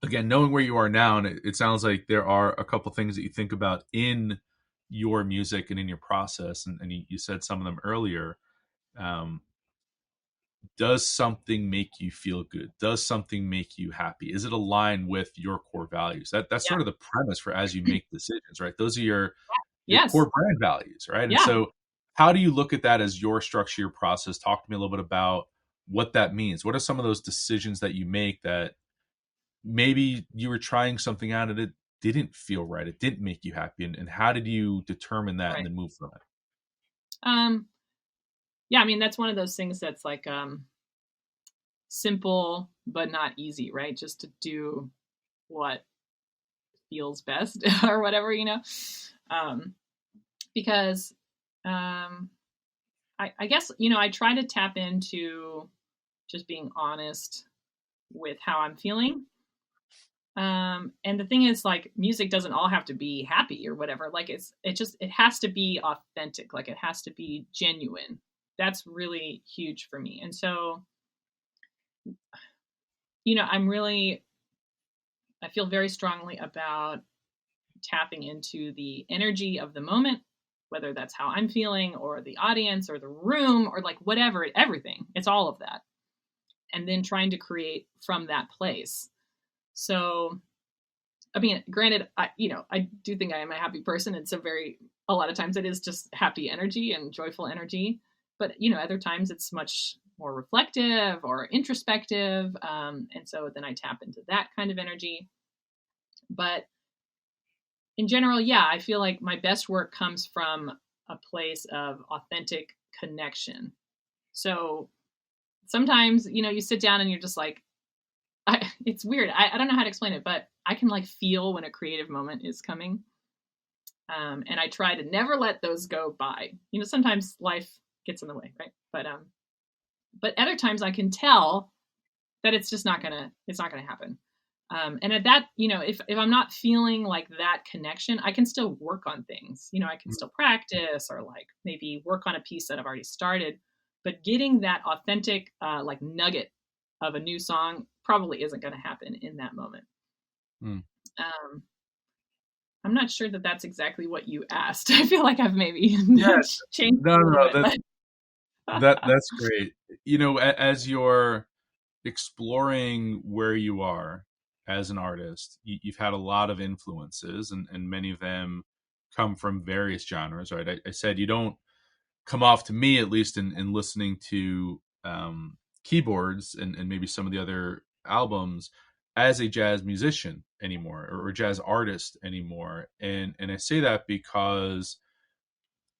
again, knowing where you are now, and it sounds like there are a couple things that you think about in your music and in your process, and you said some of them earlier. Does something make you feel good? Does something make you happy? Is it aligned with your core values? That's sort of the premise for as you make decisions, right? Those are your core brand values, right? And so how do you look at that as your structure, your process? Talk to me a little bit about what that means. What are some of those decisions that you make that maybe you were trying something out and it didn't feel right, it didn't make you happy, and how did you determine that and Right. then move from it? Yeah, I mean, that's one of those things that's like simple but not easy, right? Just to do what feels best or whatever, um, because I guess, I try to tap into just being honest with how I'm feeling. And the thing is, like, music doesn't all have to be happy or whatever. Like, it has to be authentic. Like, it has to be genuine. That's really huge for me. And so, I feel very strongly about tapping into the energy of the moment, whether that's how I'm feeling or the audience or the room or like whatever, everything. It's all of that. And then trying to create from that place. So, I mean, granted, I do think I am a happy person. And so a lot of times it is just happy energy and joyful energy. But, other times it's much more reflective or introspective. And so then I tap into that kind of energy. But in general, yeah, I feel like my best work comes from a place of authentic connection. So sometimes, you sit down and you're just like, it's weird. I don't know how to explain it, but I can like feel when a creative moment is coming. And I try to never let those go by. Sometimes life gets in the way, right? But other times I can tell that it's not gonna happen. And at that, if I'm not feeling like that connection, I can still work on things. I can still practice or like maybe work on a piece that I've already started. But getting that authentic like nugget of a new song probably isn't going to happen in that moment. I'm not sure that that's exactly what you asked. I feel like I've maybe changed No, a little no, bit. that's great. As you're exploring where you are as an artist, you've had a lot of influences, and many of them come from various genres, right? I said you don't come off, to me at least, in listening to keyboards and maybe some of the other albums, as a jazz musician anymore, or jazz artist anymore. And I say that because,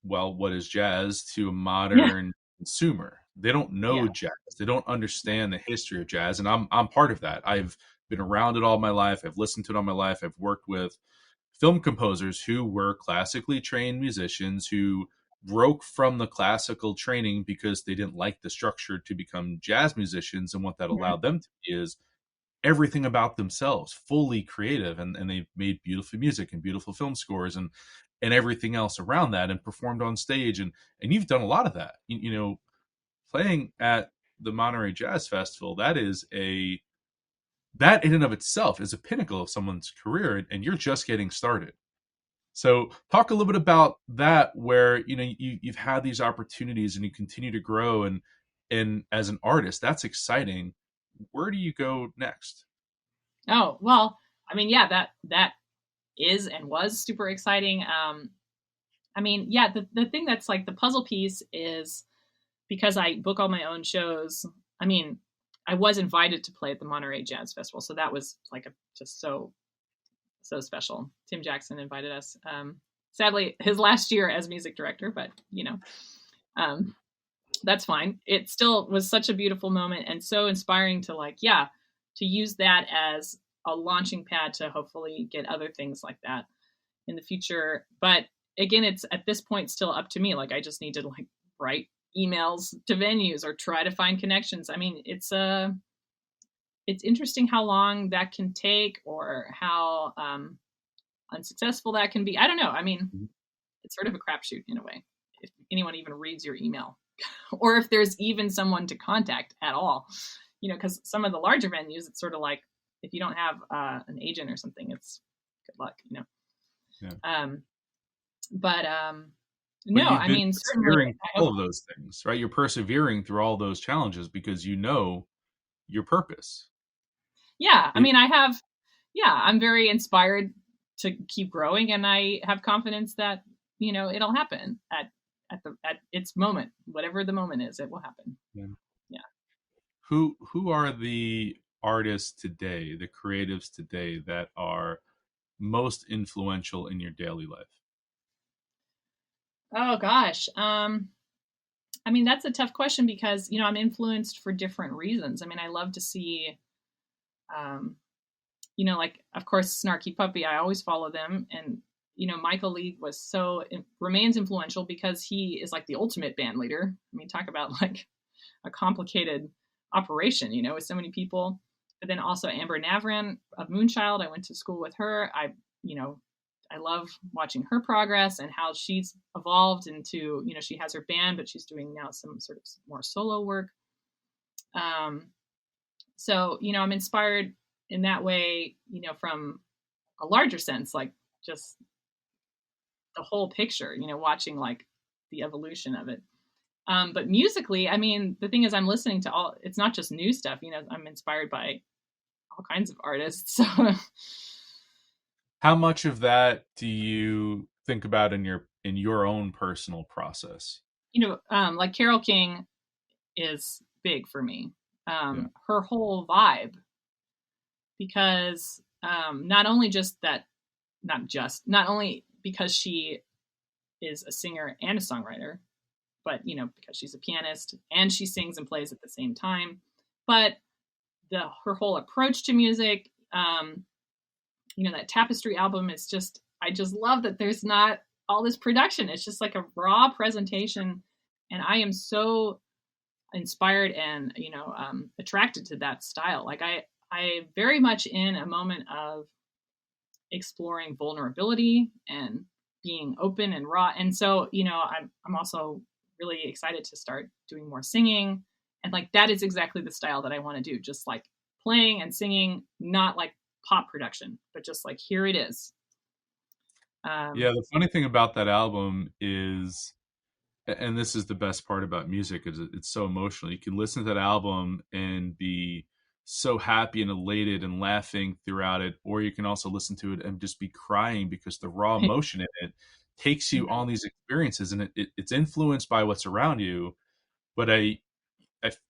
well, what is jazz to a Yeah, modern consumer? They don't know yeah, jazz. They don't understand the history of jazz, and I'm part of that. I've been around it all my life. I've listened to it all my life. I've worked with film composers who were classically trained musicians who broke from the classical training because they didn't like the structure to become jazz musicians, and what that mhm, allowed them to be is everything about themselves, fully creative, and they've made beautiful music and beautiful film scores and everything else around that, and performed on stage, and you've done a lot of that. Playing at the Monterey Jazz Festival, that in and of itself is a pinnacle of someone's career, and you're just getting started. So talk a little bit about that, where you've had these opportunities and you continue to grow, and as an artist, that's exciting. Where do you go next? Oh, well, I mean, yeah, that is and was super exciting. I mean, yeah, the thing that's like the puzzle piece is because I book all my own shows. I mean, I was invited to play at the Monterey Jazz Festival, so that was like just so special. Tim Jackson invited us. Sadly, his last year as music director, but um, that's fine. It still was such a beautiful moment and so inspiring to to use that as a launching pad to hopefully get other things like that in the future. But again, it's at this point still up to me. Like, I just need to like write emails to venues or try to find connections. I mean, it's interesting how long that can take or how unsuccessful that can be. I don't know. I mean, it's sort of a crapshoot in a way, if anyone even reads your email or if there's even someone to contact at all, because some of the larger venues, it's sort of like, if you don't have an agent or something, it's good luck. Yeah. But But no, you've I been mean, certainly, persevering I through hope. all of those things, right? You're persevering through all those challenges because you know your purpose. Yeah, I It, mean, I'm very inspired to keep growing, and I have confidence that it'll happen at its moment, whatever the moment is, it will happen. yeah. Yeah. Who are the artists today, the creatives today that are most influential in your daily life? Oh gosh. I mean, that's a tough question because, I'm influenced for different reasons. I mean, I love to see, um, like, of course, Snarky Puppy, I always follow them. And, Michael League remains influential because he is like the ultimate band leader. I mean, talk about like a complicated operation, with so many people. But then also Amber Navran of Moonchild, I went to school with her. I love watching her progress and how she's evolved into, she has her band, but she's doing now some sort of more solo work. So, I'm inspired in that way, from a larger sense, like just the whole picture, watching like the evolution of it. But musically, I mean, the thing is I'm listening to it's not just new stuff, I'm inspired by all kinds of artists. So How much of that do you think about in your own personal process? like Carole King is big for me. Yeah. Her whole vibe, because not only because she is a singer and a songwriter, but because she's a pianist and she sings and plays at the same time, but her whole approach to music, that Tapestry album is I just love that there's not all this production. It's just like a raw presentation, and I am so inspired and attracted to that style. Like I very much in a moment of exploring vulnerability and being open and raw. And so, I'm also really excited to start doing more singing. And like, that is exactly the style that I want to do. Just like playing and singing, not like pop production, but just like, here it is. Yeah, the funny thing about that album is, and this is the best part about music, is it's so emotional. You can listen to that album and be so happy and elated and laughing throughout it, or you can also listen to it and just be crying because the raw emotion in it takes you on these experiences, and it's influenced by what's around you. But I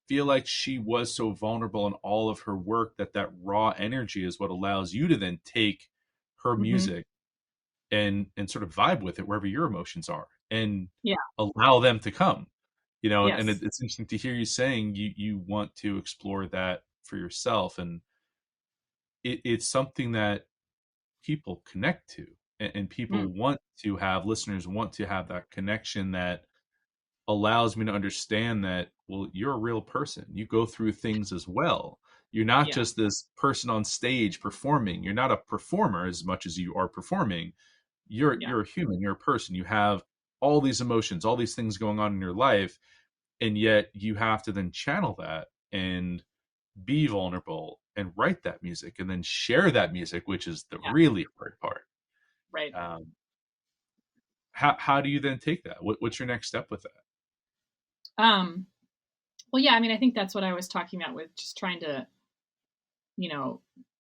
feel like she was so vulnerable in all of her work that raw energy is what allows you to then take her music and sort of vibe with it wherever your emotions are and Yeah. allow them to come, Yes. and it's interesting to hear you saying you want to explore that for yourself, and it's something that people connect to, and people want to have, listeners want to have that connection that allows me to understand that, well, you're a real person, you go through things as well. You're not just this person on stage performing. You're not a performer as much as you are performing. You're a human, you're a person, you have all these emotions, all these things going on in your life, and yet you have to then channel that and be vulnerable and write that music and then share that music, which is the really hard part. Right. How do you then take that? What's your next step with that? Well, yeah, I mean, I think that's what I was talking about with just trying to,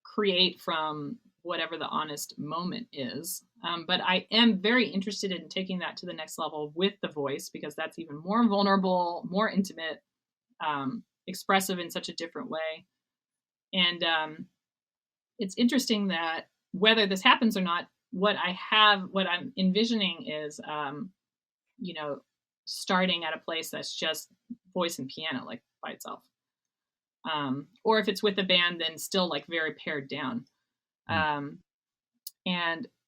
create from whatever the honest moment is. But I am very interested in taking that to the next level with the voice, because that's even more vulnerable, more intimate, expressive in such a different way. And it's interesting that whether this happens or not, what I'm envisioning is, starting at a place that's just voice and piano, like by itself. Or if it's with a band, then still like very pared down. And,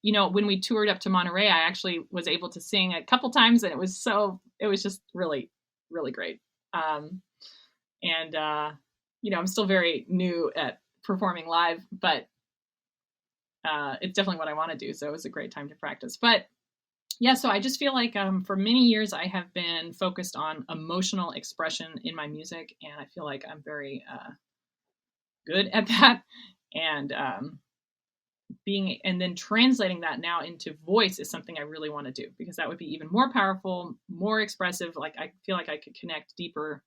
when we toured up to Monterey, I actually was able to sing a couple times, and it was just really, really great. I'm still very new at performing live, but it's definitely what I want to do. So it was a great time to practice. But yeah, so I just feel like for many years I have been focused on emotional expression in my music, and I feel like I'm very good at that. And and then translating that now into voice is something I really want to do, because that would be even more powerful, more expressive. Like I feel like I could connect deeper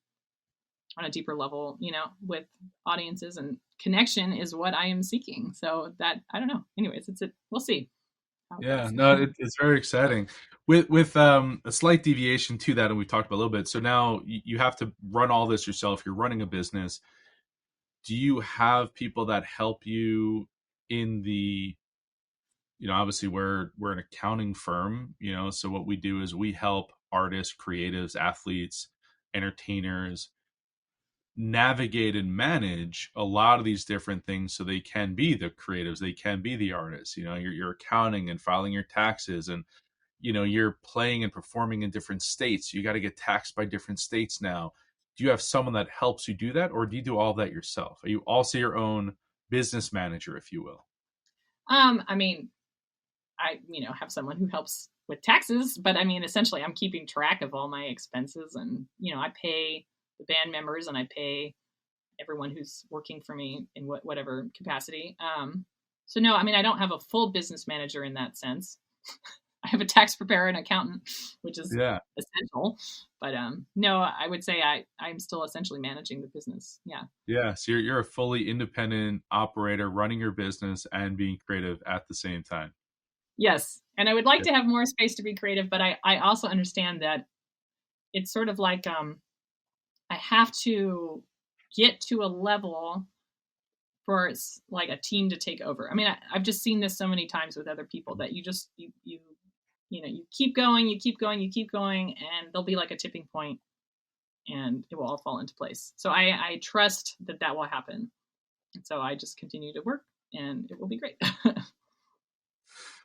on a deeper level, with audiences, and connection is what I am seeking. So that, I don't know. Anyways, we'll see. Yeah, no, it's very exciting. With a slight deviation to that, and we talked about a little bit. So now you have to run all this yourself. You're running a business. do you have people that help you in the, obviously we're an accounting firm, so what we do is we help artists, creatives, athletes, entertainers navigate and manage a lot of these different things so they can be the creatives, they can be the artists. You're accounting and filing your taxes, and you're playing and performing in different states. You got to get taxed by different states now. Do you have someone that helps you do that, or do you do all that yourself? Are you also your own business manager, if you will? I mean, I, have someone who helps with taxes, but I mean, essentially I'm keeping track of all my expenses, and, I pay the band members and I pay everyone who's working for me in whatever capacity. So no, I mean, I don't have a full business manager in that sense. I have a tax preparer and accountant, which is essential. But no, I would say I'm still essentially managing the business. Yeah. Yeah. So you're a fully independent operator running your business and being creative at the same time. Yes. And I would like to have more space to be creative, but I also understand that it's sort of like I have to get to a level for it's like a team to take over. I mean, I've just seen this so many times with other people that you just you keep going, you keep going, you keep going, and there'll be like a tipping point, and it will all fall into place. So I trust that will happen, and so I just continue to work, and it will be great.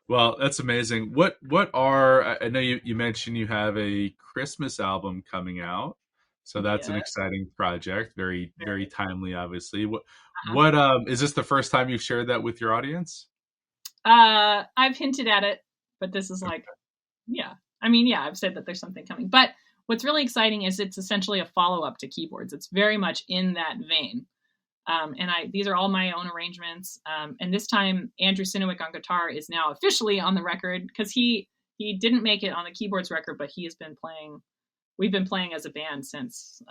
Well, that's amazing. What are, I know you mentioned you have a Christmas album coming out, so that's an exciting project. Very, very timely, obviously. What is this the first time you've shared that with your audience? I've hinted at it, but this is like, I mean, I've said that there's something coming. But what's really exciting is it's essentially a follow-up to Keyboards. It's very much in that vein. And these are all my own arrangements. And this time, Andrew Sinowick on guitar is now officially on the record, because he didn't make it on the Keyboards record, but he has been playing. We've been playing as a band since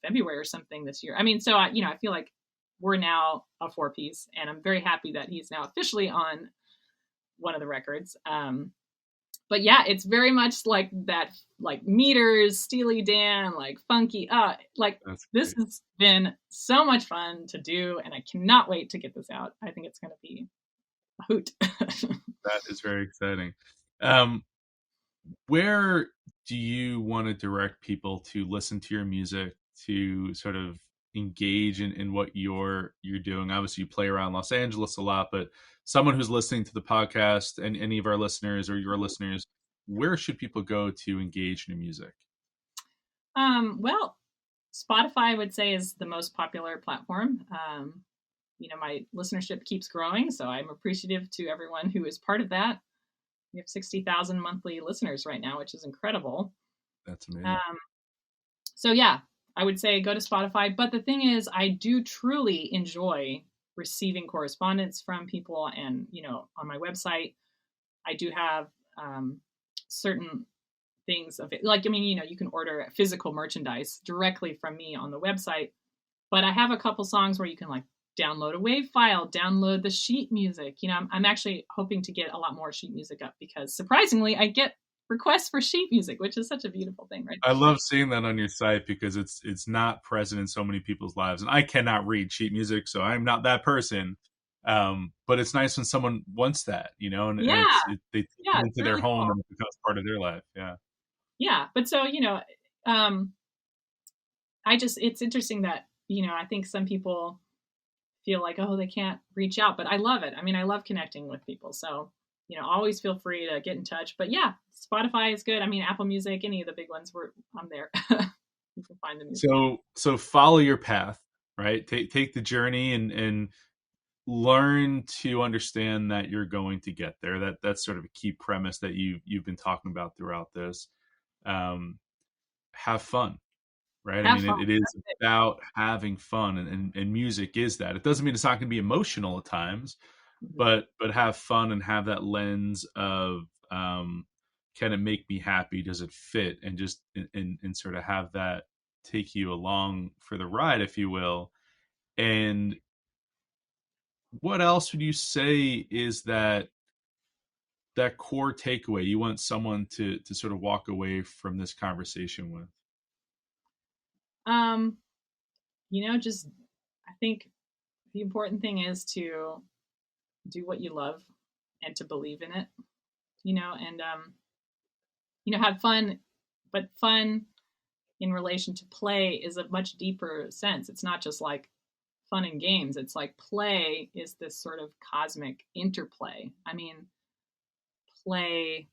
February or something this year. I mean, so I feel like we're now a 4-piece, and I'm very happy that he's now officially on one of the records. But yeah, it's very much like that, like Meters, Steely Dan, like funky. This has been so much fun to do, and I cannot wait to get this out. I think it's going to be a hoot. That is very exciting. Where do you want to direct people to listen to your music, to sort of engage in what you're doing? Obviously, you play around Los Angeles a lot, but someone who's listening to the podcast and any of our listeners or your listeners, where should people go to engage in your music? Well, Spotify, I would say, is the most popular platform. My listenership keeps growing, so I'm appreciative to everyone who is part of that. We have 60,000 monthly listeners right now, which is incredible. That's amazing. So yeah, I would say go to Spotify. But the thing is, I do truly enjoy receiving correspondence from people, and on my website, I do have certain things of it. Like, I mean, you can order physical merchandise directly from me on the website, but I have a couple songs where you can like download a WAV file, download the sheet music. I'm actually hoping to get a lot more sheet music up, because surprisingly, I get requests for sheet music, which is such a beautiful thing, right? I love seeing that on your site, because it's not present in so many people's lives, and I cannot read sheet music, so I'm not that person. But it's nice when someone wants that, and they take it into their home, and it becomes part of their life. Yeah. But so, it's interesting that, I think some people feel like, oh, they can't reach out, but I love it. I mean, I love connecting with people. So, always feel free to get in touch. But yeah, Spotify is good. I mean, Apple Music, any of the big ones, I'm there. You can find the music. So follow your path, right? Take the journey and learn to understand that you're going to get there. That's sort of a key premise that you've been talking about throughout this. Have fun, right? I mean, it is about having fun, and music is that. It doesn't mean it's not going to be emotional at times, but have fun and have that lens of can it make me happy? Does it fit? And just and sort of have that take you along for the ride, if you will. And what else would you say is that core takeaway you want someone to sort of walk away from this conversation with? Just I think the important thing is to do what you love and to believe in it, and, have fun, but fun in relation to play is a much deeper sense. It's not just like fun and games. It's like play is this sort of cosmic interplay. I mean, play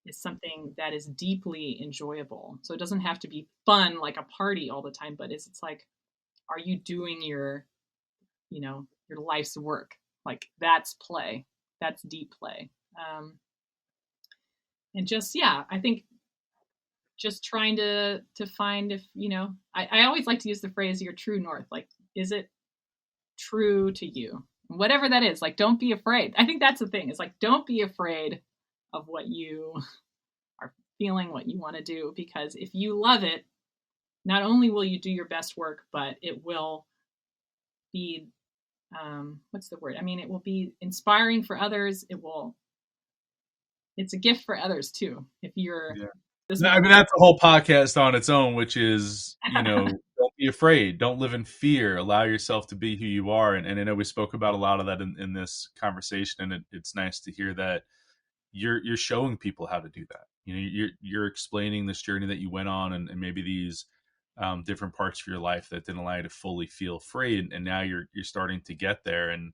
is something that is deeply enjoyable. So it doesn't have to be fun like a party all the time, but it's like, are you doing your life's work? Like that's play. That's deep play. And just, I think just trying to find if, I always like to use the phrase your true north. Like, is it true to you? Whatever that is, like, don't be afraid. I think that's the thing. It's like, don't be afraid of what you are feeling, what you want to do, because if you love it, not only will you do your best work, but it will be, what's the word? I mean, it will be inspiring for others. It's a gift for others too. If you're, that's a whole podcast on its own, which is, don't be afraid. Don't live in fear. Allow yourself to be who you are. And I know we spoke about a lot of that in this conversation. And it's nice to hear that you're showing people how to do that. You're explaining this journey that you went on and maybe these different parts of your life that didn't allow you to fully feel free. And now you're starting to get there. And,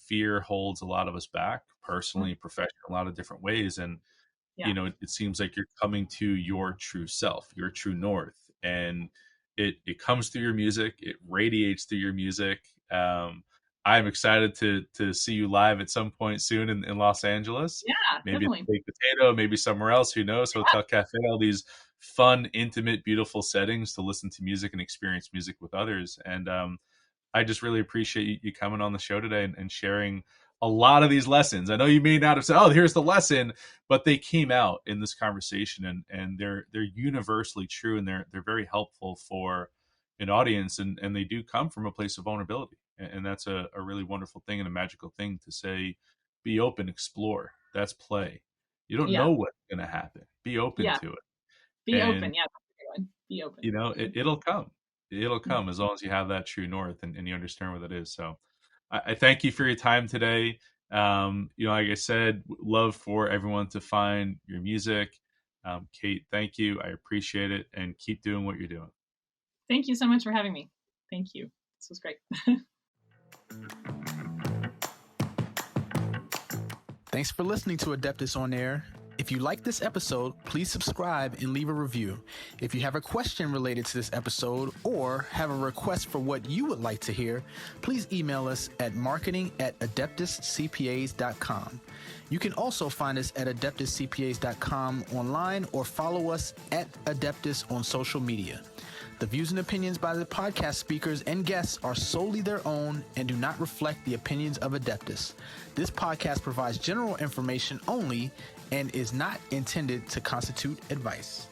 fear holds a lot of us back personally, professionally, a lot of different ways. And, it seems like you're coming to your true self, your true north. And it comes through your music. It radiates through your music. I'm excited to see you live at some point soon in Los Angeles. Yeah, maybe definitely. at Baked Potato, maybe somewhere else. Who knows? Hotel Cafe, all these fun, intimate, beautiful settings to listen to music and experience music with others. And I just really appreciate you coming on the show today and sharing a lot of these lessons. I know you may not have said, "Oh, here's the lesson," but they came out in this conversation, and they're universally true, and they're very helpful for an audience, and they do come from a place of vulnerability, and that's a really wonderful thing and a magical thing to say. Be open, explore. That's play. You don't know what's going to happen. Be open to it. Be open. Yeah, that's a good one. Be open. It'll come. It'll come as long as you have that true north and you understand what that is. So I thank you for your time today. Like I said, love for everyone to find your music. Kait, thank you. I appreciate it, and keep doing what you're doing. Thank you so much for having me. Thank you. This was great. Thanks for listening to Adeptus On-Air. If you like this episode, please subscribe and leave a review. If you have a question related to this episode or have a request for what you would like to hear, please email us at marketing@adeptuscpas.com. You can also find us at adeptuscpas.com online or follow us at Adeptus on social media. The views and opinions by the podcast speakers and guests are solely their own and do not reflect the opinions of Adeptus. This podcast provides general information only and is not intended to constitute advice.